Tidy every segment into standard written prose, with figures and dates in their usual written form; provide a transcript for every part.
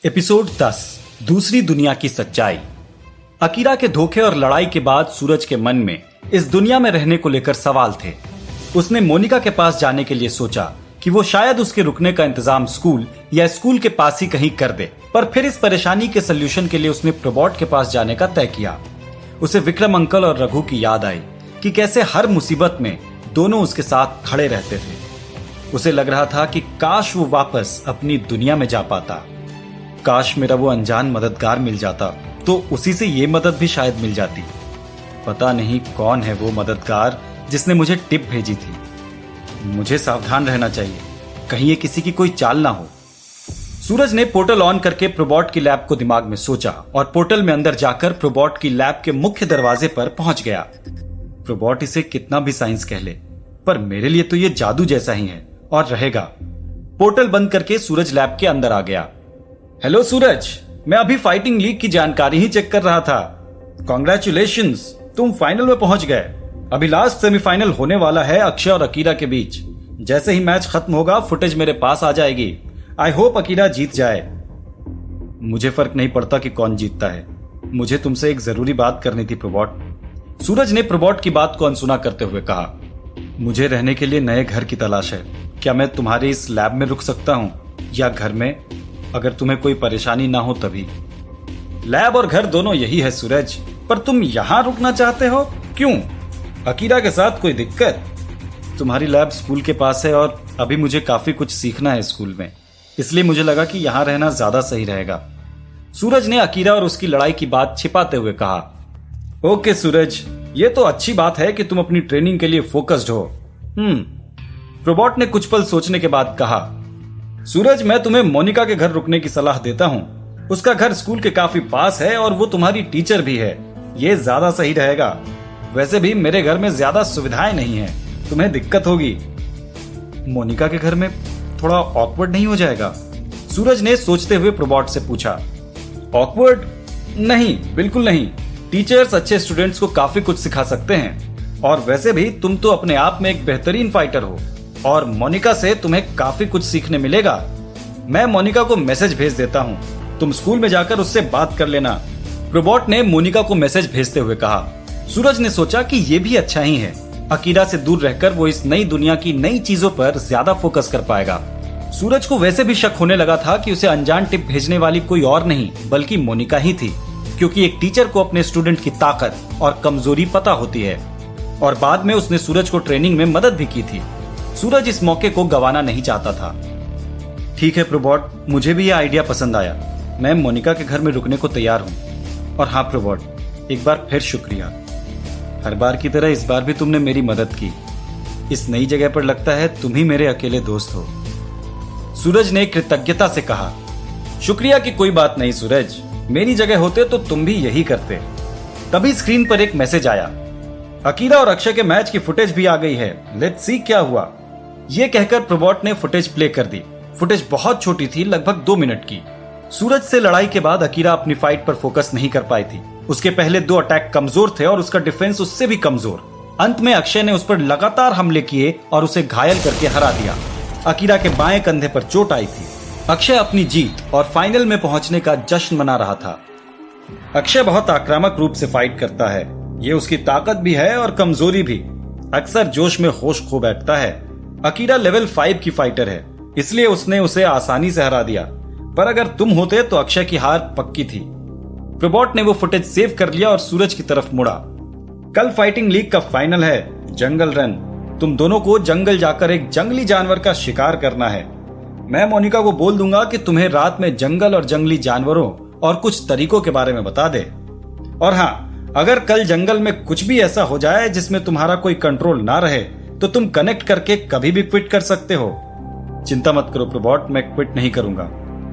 Episode 10 दूसरी दुनिया की सच्चाई। अकीरा के धोखे और लड़ाई के बाद सूरज के मन में इस दुनिया में रहने को लेकर सवाल थे। उसने मोनिका के पास जाने के लिए सोचा कि वो शायद उसके रुकने का इंतजाम स्कूल या स्कूल के पास ही कहीं कर दे, पर फिर इस परेशानी के सल्यूशन के लिए उसने प्रोबॉट के पास जाने का तय किया। उसे विक्रम अंकल और रघु की याद आई कि कैसे हर मुसीबत में दोनों उसके साथ खड़े रहते थे। उसे लग रहा था कि काश वो वापस अपनी दुनिया में जा पाता। काश मेरा वो अनजान मददगार मिल जाता तो उसी से ये मदद भी शायद मिल जाती। पता नहीं कौन है वो मददगार जिसने मुझे टिप भेजी थी। मुझे सावधान रहना चाहिए, कहीं ये किसी की कोई चाल ना हो। सूरज ने पोर्टल ऑन करके प्रोबॉट की लैब को दिमाग में सोचा और पोर्टल में अंदर जाकर प्रोबॉट की लैब के मुख्य दरवाजे पर पहुंच गया। प्रोबॉट इसे कितना भी साइंस कह ले, पर मेरे लिए तो ये जादू जैसा ही है और रहेगा। पोर्टल बंद करके सूरज लैब के अंदर आ गया। हेलो सूरज, मैं अभी फाइटिंग लीग की जानकारी ही चेक कर रहा था। कॉन्ग्रेचुलेशंस, तुम फाइनल में पहुंच गए। अभी लास्ट सेमीफाइनल होने वाला है अक्षय और अकीरा के बीच। जैसे ही मैच खत्म होगा फुटेज मेरे पास आ जाएगी। आई होप अकीरा जीत जाए। मुझे फर्क नहीं पड़ता कि कौन जीतता है, मुझे तुमसे एक जरूरी बात करनी थी प्रोबॉट। सूरज ने प्रोबॉट की बात को अनसुना करते हुए कहा, मुझे रहने के लिए नए घर की तलाश है। क्या मैं तुम्हारे इस लैब में रुक सकता हूँ या घर में, अगर तुम्हें कोई परेशानी ना हो तभी। लैब और घर दोनों यही है सूरज, पर तुम यहाँ रुकना चाहते हो क्यों? अकीरा के साथ कोई दिक्कत? तुम्हारी लैब स्कूल के पास है और अभी मुझे काफी कुछ सीखना है स्कूल में, इसलिए मुझे लगा कि यहाँ रहना ज्यादा सही रहेगा। सूरज ने अकीरा और उसकी लड़ाई की बात छिपाते हुए कहा। ओके सूरज, ये तो अच्छी बात है कि तुम अपनी ट्रेनिंग के लिए फोकस्ड हो। प्रोबॉट ने कुछ पल सोचने के बाद कहा, सूरज मैं तुम्हें मोनिका के घर रुकने की सलाह देता हूँ। उसका घर स्कूल के काफी पास है और वो तुम्हारी टीचर भी है, ये ज्यादा सही रहेगा। वैसे भी मेरे घर में ज्यादा सुविधाएं नहीं है, तुम्हें दिक्कत होगी। मोनिका के घर में थोड़ा ऑकवर्ड नहीं हो जाएगा? सूरज ने सोचते हुए प्रोबॉट से पूछा। ऑकवर्ड? नहीं, बिल्कुल नहीं। टीचर्स अच्छे स्टूडेंट्स को काफी कुछ सिखा सकते हैं और वैसे भी तुम तो अपने आप में एक बेहतरीन फाइटर हो और मोनिका से तुम्हें काफी कुछ सीखने मिलेगा। मैं मोनिका को मैसेज भेज देता हूँ, तुम स्कूल में जाकर उससे बात कर लेना। प्रोबॉट ने मोनिका को मैसेज भेजते हुए कहा। सूरज ने सोचा कि ये भी अच्छा ही है। अकीरा से दूर रहकर वो इस नई दुनिया की नई चीजों पर ज्यादा फोकस कर पाएगा। सूरज को वैसे भी शक होने लगा था कि उसे अनजान टिप भेजने वाली कोई और नहीं बल्कि मोनिका ही थी, क्योंकि एक टीचर को अपने स्टूडेंट की ताकत और कमजोरी पता होती है और बाद में उसने सूरज को ट्रेनिंग में मदद भी की थी। सूरज इस मौके को गंवाना नहीं चाहता था। ठीक है प्रोबॉट, मुझे भी यह आइडिया पसंद आया। मैं मोनिका के घर में रुकने को तैयार हूँ। और हाँ प्रोबॉट, एक बार फिर शुक्रिया। हर बार की तरह इस बार भी तुमने मेरी मदद की। इस नई जगह पर लगता है तुम ही मेरे अकेले दोस्त हो। सूरज ने कृतज्ञता से कहा। शुक्रिया की कोई बात नहीं सूरज, मेरी जगह होते तो तुम भी यही करते। तभी स्क्रीन पर एक मैसेज आया। अकीरा और अक्षय के मैच की फुटेज भी आ गई है, लेट्स सी क्या हुआ। ये कहकर प्रोबॉट ने फुटेज प्ले कर दी। फुटेज बहुत छोटी थी, लगभग 2 मिनट की। सूरज से लड़ाई के बाद अकीरा अपनी फाइट पर फोकस नहीं कर पाई थी। उसके पहले 2 अटैक कमजोर थे और उसका डिफेंस उससे भी कमजोर। अंत में अक्षय ने उस पर लगातार हमले किए और उसे घायल करके हरा दिया। अकीरा के बाएं कंधे पर चोट आई थी। अक्षय अपनी जीत और फाइनल में पहुंचने का जश्न मना रहा था। अक्षय बहुत आक्रामक रूप से फाइट करता है, ये उसकी ताकत भी है और कमजोरी भी। अक्सर जोश में होश खो बैठता है। अकीरा लेवल 5 की फाइटर है, इसलिए उसने उसे आसानी से हरा दिया, पर अगर तुम होते तो अक्षय की हार पक्की थी। प्रोबॉट ने वो फुटेज सेव कर लिया और सूरज की तरफ मुड़ा। कल फाइटिंग लीग का फाइनल है, जंगल रन। तुम दोनों को जंगल जाकर एक जंगली जानवर का शिकार करना है। मैं मोनिका को बोल दूंगा कि तुम्हें रात में जंगल और जंगली जानवरों और कुछ तरीकों के बारे में बता दे। और हाँ, अगर कल जंगल में कुछ भी ऐसा हो जाए जिसमें तुम्हारा कोई कंट्रोल ना रहे तो तुम कनेक्ट करके कभी भी क्विट कर सकते हो। चिंता मत करो प्रोबॉट, मैं क्विट नहीं करूंगा।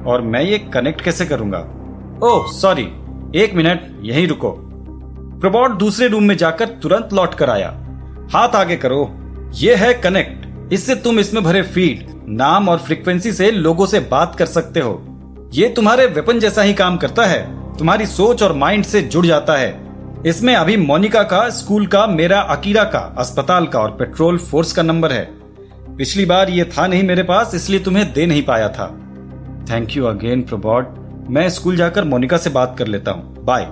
और मैं ये कनेक्ट कैसे करूंगा? ओह सॉरी, 1 मिनट यहीं रुको। प्रोबॉट दूसरे रूम में जाकर तुरंत लौट कर आया। हाथ आगे करो, ये है कनेक्ट। इससे तुम इसमें भरे फीड, नाम और फ्रीक्वेंसी से लोगों से बात कर सकते हो। ये तुम्हारे वेपन जैसा ही काम करता है, तुम्हारी सोच और माइंड से जुड़ जाता है। इसमें अभी मोनिका का, स्कूल का, मेरा, अकीरा का, अस्पताल का और पेट्रोल फोर्स का नंबर है। पिछली बार ये था नहीं मेरे पास, इसलिए तुम्हें दे नहीं पाया था। थैंक यू अगेन प्रोबॉट, मैं स्कूल जाकर मोनिका से बात कर लेता हूँ, बाय।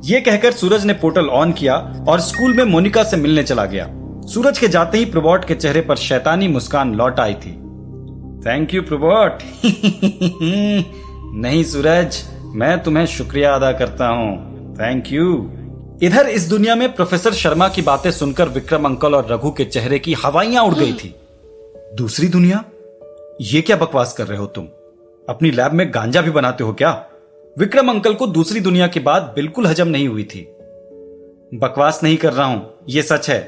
ये कहकर सूरज ने पोर्टल ऑन किया और स्कूल में मोनिका से मिलने चला गया। सूरज के जाते ही प्रोबॉट के चेहरे पर शैतानी मुस्कान लौट आई थी। Thank you Probot. नहीं सूरज, मैं तुम्हें शुक्रिया अदा करता हूँ, थैंक यू। इधर इस दुनिया में प्रोफेसर शर्मा की बातें सुनकर विक्रम अंकल और रघु के चेहरे की हवाइयां उड़ गई थी। दूसरी दुनिया? ये क्या बकवास कर रहे हो तुम? अपनी लैब में गांजा भी बनाते हो क्या? विक्रम अंकल को दूसरी दुनिया की बात बिल्कुल हजम नहीं हुई थी। बकवास नहीं कर रहा हूं, यह सच है।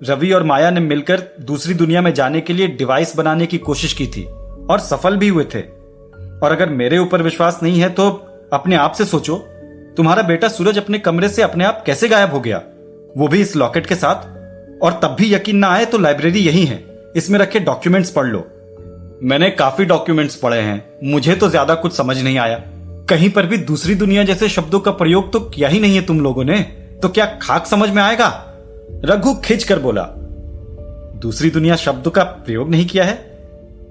रवि और माया ने मिलकर दूसरी दुनिया में जाने के लिए डिवाइस बनाने की कोशिश की थी और सफल भी हुए थे। और अगर मेरे ऊपर विश्वास नहीं है तो अपने आप से सोचो, तुम्हारा बेटा सूरज अपने कमरे से अपने आप कैसे गायब हो गया, वो भी इस लॉकेट के साथ? और तब भी यकीन ना आए तो लाइब्रेरी यही है, इसमें रखे डॉक्यूमेंट्स पढ़ लो। मैंने काफी डॉक्यूमेंट्स पढ़े हैं, मुझे तो ज्यादा कुछ समझ नहीं आया। कहीं पर भी दूसरी दुनिया जैसे शब्दों का प्रयोग तो किया ही नहीं है तुम लोगों ने, तो क्या खाक समझ में आएगा? रघु खिंच कर बोला। दूसरी दुनिया शब्द का प्रयोग नहीं किया है?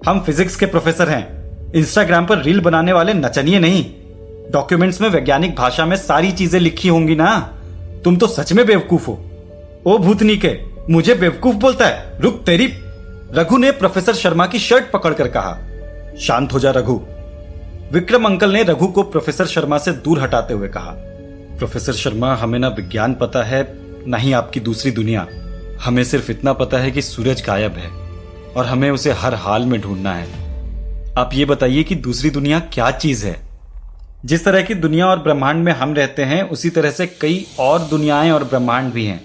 हम फिजिक्स के प्रोफेसर हैं, इंस्टाग्राम पर रील बनाने वाले नचनिए नहीं। डॉक्यूमेंट्स में वैज्ञानिक भाषा में सारी चीजें लिखी होंगी ना। तुम तो सच में बेवकूफ हो। ओ भूतनी के, मुझे बेवकूफ बोलता है? रुक तेरी। रघु ने प्रोफेसर शर्मा की शर्ट पकड़कर कहा। शांत हो जा रघु। विक्रम अंकल ने रघु को प्रोफेसर शर्मा से दूर हटाते हुए कहा। प्रोफेसर शर्मा, हमें ना विज्ञान पता है, ना ही आपकी दूसरी दुनिया। हमें सिर्फ इतना पता है कि सूरज गायब है और हमें उसे हर हाल में ढूंढना है। आप ये बताइए कि दूसरी दुनिया क्या चीज है? जिस तरह की दुनिया और ब्रह्मांड में हम रहते हैं, उसी तरह से कई और दुनियाएं और ब्रह्मांड भी हैं।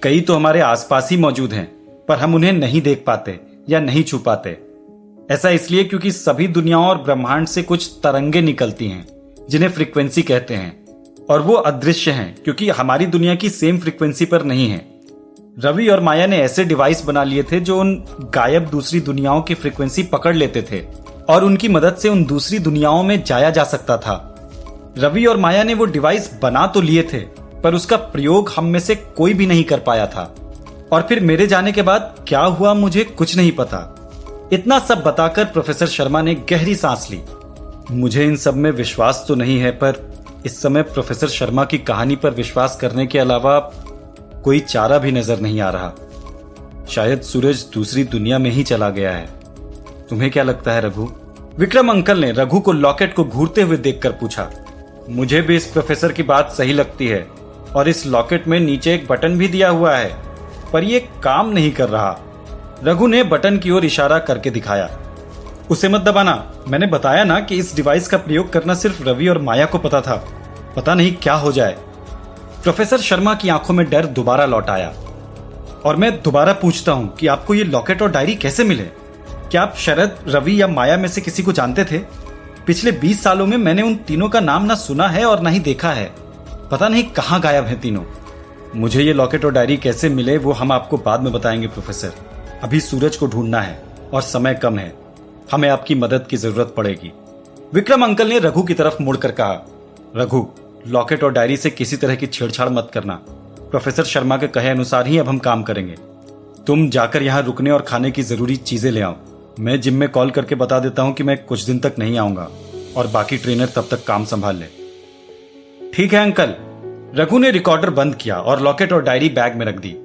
कई तो हमारे आसपास ही मौजूद हैं, पर हम उन्हें नहीं देख पाते या नहीं छू पाते। ऐसा इसलिए क्योंकि सभी दुनियाओं और ब्रह्मांड से कुछ तरंगे निकलती हैं, जिन्हें फ्रीक्वेंसी कहते हैं, और वो अदृश्य हैं क्योंकि हमारी दुनिया की सेम फ्रीक्वेंसी पर नहीं है। रवि और माया ने ऐसे डिवाइस बना लिए थे जो उन गायब दूसरी दुनियाओं की फ्रीक्वेंसी पकड़ लेते थे और उनकी मदद से उन दूसरी दुनियाओं में जाया जा सकता था। रवि और माया ने वो डिवाइस बना तो लिए थे, पर उसका प्रयोग हम में से कोई भी नहीं कर पाया था। और फिर मेरे जाने के बाद क्या हुआ मुझे कुछ नहीं पता। इतना सब बताकर प्रोफेसर शर्मा ने गहरी सांस ली। मुझे इन सब में विश्वास तो नहीं है, पर इस समय प्रोफेसर शर्मा की कहानी पर विश्वास करने के अलावा कोई चारा भी नजर नहीं आ रहा। शायद सूरज दूसरी दुनिया में ही चला गया है। तुम्हें क्या लगता है रघु? विक्रम अंकल ने रघु को लॉकेट को घूरते हुए देखकर पूछा। मुझे भी इस प्रोफेसर की बात सही लगती है, और इस लॉकेट में नीचे एक बटन भी दिया हुआ है, पर यह काम नहीं कर रहा। रघु ने बटन की ओर इशारा करके दिखाया। उसे मत दबाना, मैंने बताया ना कि इस डिवाइस का प्रयोग करना सिर्फ रवि और माया को पता था। पता नहीं क्या हो जाए। प्रोफेसर शर्मा की आंखों में डर दोबारा लौट आया। और मैं दोबारा पूछता हूं कि आपको ये लॉकेट और डायरी कैसे मिले? क्या आप शरद, रवि या माया में से किसी को जानते थे? पिछले 20 सालों में मैंने उन तीनों का नाम ना सुना है और ना ही देखा है। पता नहीं कहां गायब है तीनों। मुझे ये लॉकेट और डायरी कैसे मिले वो हम आपको बाद में बताएंगे प्रोफेसर। अभी सूरज को ढूंढना है और समय कम है, हमें आपकी मदद की जरूरत पड़ेगी। विक्रम अंकल ने रघु की तरफ मुड़कर कहा। रघु, लॉकेट और डायरी से किसी तरह की छेड़छाड़ मत करना। प्रोफेसर शर्मा के कहे अनुसार ही अब हम काम करेंगे। तुम जाकर यहाँ रुकने और खाने की जरूरी चीजें ले आओ। मैं जिम में कॉल करके बता देता हूँ कि मैं कुछ दिन तक नहीं आऊंगा और बाकी ट्रेनर तब तक काम संभाल ले। ठीक है अंकल। रघु ने रिकॉर्डर बंद किया और लॉकेट और डायरी बैग में रख दी।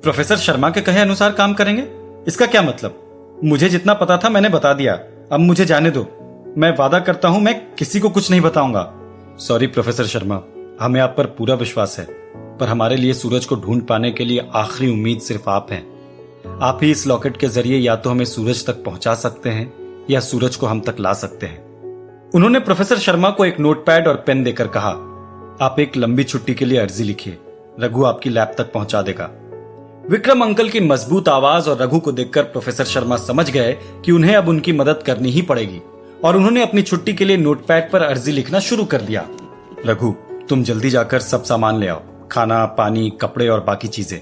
प्रोफेसर शर्मा के कहे अनुसार काम करेंगे, इसका क्या मतलब? मुझे जितना पता था मैंने बता दिया, अब मुझे जाने दो। मैं वादा करता हूं मैं किसी को कुछ नहीं बताऊंगा। सॉरी प्रोफेसर शर्मा, हमें आप पर पूरा विश्वास है, पर हमारे लिए सूरज को ढूंढ पाने के लिए आखिरी उम्मीद सिर्फ आप हैं। आप ही इस लॉकेट के जरिए या तो हमें सूरज तक पहुंचा सकते हैं या सूरज को हम तक ला सकते हैं। उन्होंने प्रोफेसर शर्मा को एक नोटपैड और पेन देकर कहा, आप एक लंबी छुट्टी के लिए अर्जी लिखिए, रघु आपकी लैब तक पहुंचा देगा। विक्रम अंकल की मजबूत आवाज और रघु को देखकर प्रोफेसर शर्मा समझ गए कि उन्हें अब उनकी मदद करनी ही पड़ेगी, और उन्होंने अपनी छुट्टी के लिए नोटपैड पर अर्जी लिखना शुरू कर दिया। रघु, तुम जल्दी जाकर सब सामान ले आओ, खाना, पानी, कपड़े और बाकी चीजें।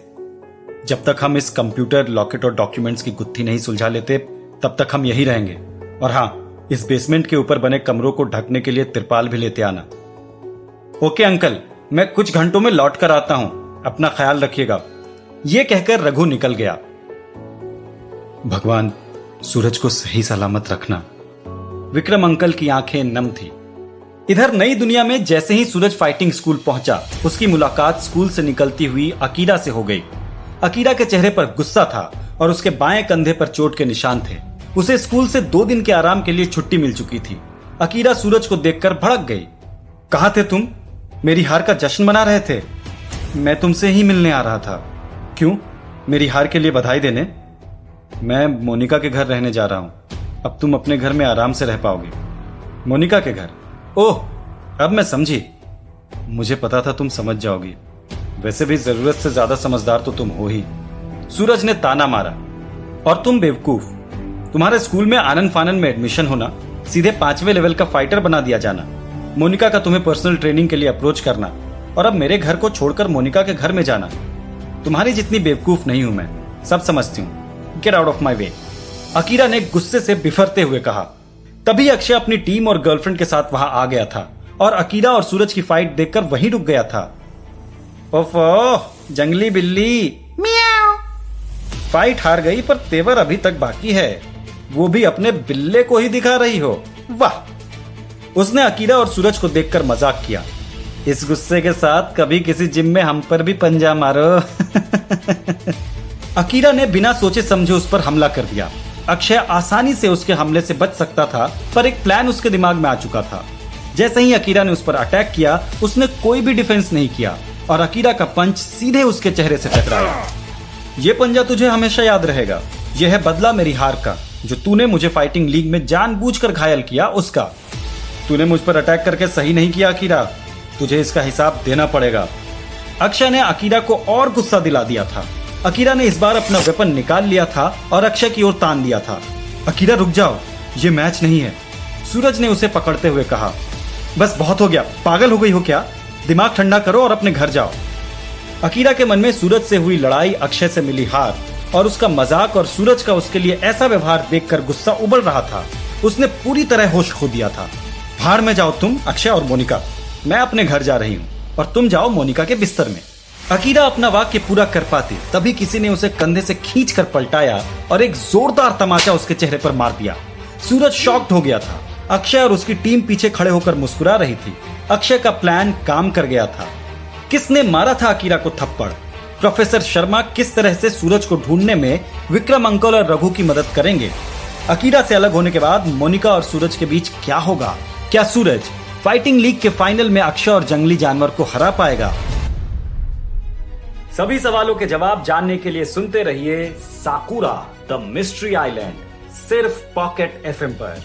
जब तक हम इस कंप्यूटर, लॉकेट और डॉक्यूमेंट्स की गुत्थी नहीं सुलझा लेते, तब तक हम यही रहेंगे। और हाँ, इस बेसमेंट के ऊपर बने कमरों को ढकने के लिए तिरपाल भी लेते आना। ओके अंकल, मैं कुछ घंटों में लौट कर आता हूं, अपना ख्याल रखिएगा। यह कहकर रघु निकल गया। भगवान, सूरज को सही सलामत रखना। विक्रम अंकल की आंखें नम थी। इधर नई दुनिया में जैसे ही सूरज फाइटिंग स्कूल पहुंचा, उसकी मुलाकात स्कूल से निकलती हुई अकीरा से हो गई। अकीरा के चेहरे पर गुस्सा था और उसके बाएं कंधे पर चोट के निशान थे। उसे स्कूल से 2 दिन के आराम के लिए छुट्टी मिल चुकी थी। अकीरा सूरज को देखकर भड़क गई। कहाँ थे तुम? मेरी हार का जश्न मना रहे थे। मैं तुमसे ही मिलने आ रहा था। क्यों? मेरी हार के लिए बधाई देने? मैं मोनिका के घर रहने जा रहा हूं। अब तुम अपने घर में आराम से रह पाओगे। मोनिका के घर? ओह, अब मैं समझी। मुझे पता था तुम समझ जाओगी। वैसे भी जरूरत से ज्यादा समझदार तो तुम हो ही। सूरज ने ताना मारा। और तुम बेवकूफ, तुम्हारे स्कूल में आनन फानन में एडमिशन होना, सीधे 5वें लेवल का फाइटर बना दिया जाना, मोनिका का तुम्हें पर्सनल ट्रेनिंग के लिए अप्रोच करना, और अब मेरे घर को छोड़कर मोनिका के घर में जाना। तुम्हारी जितनी बेवकूफ नहीं हूं मैं, सब समझती हूं। Get out of my way, Akira ने गुस्से से बिफरते हुए कहा। तभी अक्षय अपनी टीम और गर्लफ्रेंड के साथ वहां आ गया था और अकीरा और सूरज की फाइट देखकर वहीं रुक गया था। ओफो, जंगली बिल्ली, म्याऊ। फाइट हार गई पर तेवर अभी तक बाकी है, वो भी अपने बिल्ले को ही दिखा रही हो। वाह! उसने अकीरा और सूरज को देखकर मजाक किया। इस गुस्से के साथ कभी किसी जिम में हम पर भी पंजा मारो। अकीरा ने बिना सोचे समझे उस पर हमला कर दिया। अक्षय आसानी से उसके हमले से बच सकता था, पर एक प्लान उसके दिमाग में आ चुका था। जैसे ही अकीरा ने उस पर अटैक किया, उसने कोई भी डिफेंस नहीं किया और अकीरा का पंच सीधे उसके चेहरे से टकराया। ये पंजा तुझे हमेशा याद रहेगा। यह है बदला मेरी हार का, जो तूने मुझे फाइटिंग लीग में जानबूझकर घायल किया उसका। तूने मुझ पर अटैक करके सही नहीं किया अकीरा, तुझे इसका हिसाब देना पड़ेगा। अक्षय ने अकीरा को और गुस्सा दिला दिया था। अकीरा ने इस बार अपना वेपन निकाल लिया था और अक्षय की ओर तान दिया था। अकीरा रुक जाओ, ये मैच नहीं है, सूरज ने उसे पकड़ते हुए कहा। बस बहुत हो गया, पागल हो गई हो क्या? दिमाग ठंडा करो और अपने घर जाओ। अकीरा के मन में सूरज से हुई लड़ाई, अक्षय से मिली हार और उसका मजाक और सूरज का उसके लिए ऐसा व्यवहार देखकर गुस्सा उबल रहा था। उसने पूरी तरह होश खो दिया था। भाड़ में जाओ तुम, अक्षय और मोनिका। मैं अपने घर जा रही हूँ और तुम जाओ मोनिका के बिस्तर में। अकीरा अपना वाक्य पूरा कर पाती तभी किसी ने उसे कंधे से खींचकर पलटाया और एक जोरदार तमाचा उसके चेहरे पर मार दिया। सूरज शॉक्ड हो गया था। अक्षय और उसकी टीम पीछे खड़े होकर मुस्कुरा रही थी। अक्षय का प्लान काम कर गया था। किसने मारा था अकीरा को थप्पड़? प्रोफेसर शर्मा किस तरह से सूरज को ढूंढने में विक्रम अंकल और रघु की मदद करेंगे? अकीरा से अलग होने के बाद मोनिका और सूरज के बीच क्या होगा? क्या सूरज फाइटिंग लीग के फाइनल में अक्षय और जंगली जानवर को हरा पाएगा? सभी सवालों के जवाब जानने के लिए सुनते रहिए साकुरा द मिस्ट्री आइलैंड, सिर्फ पॉकेट एफएम पर।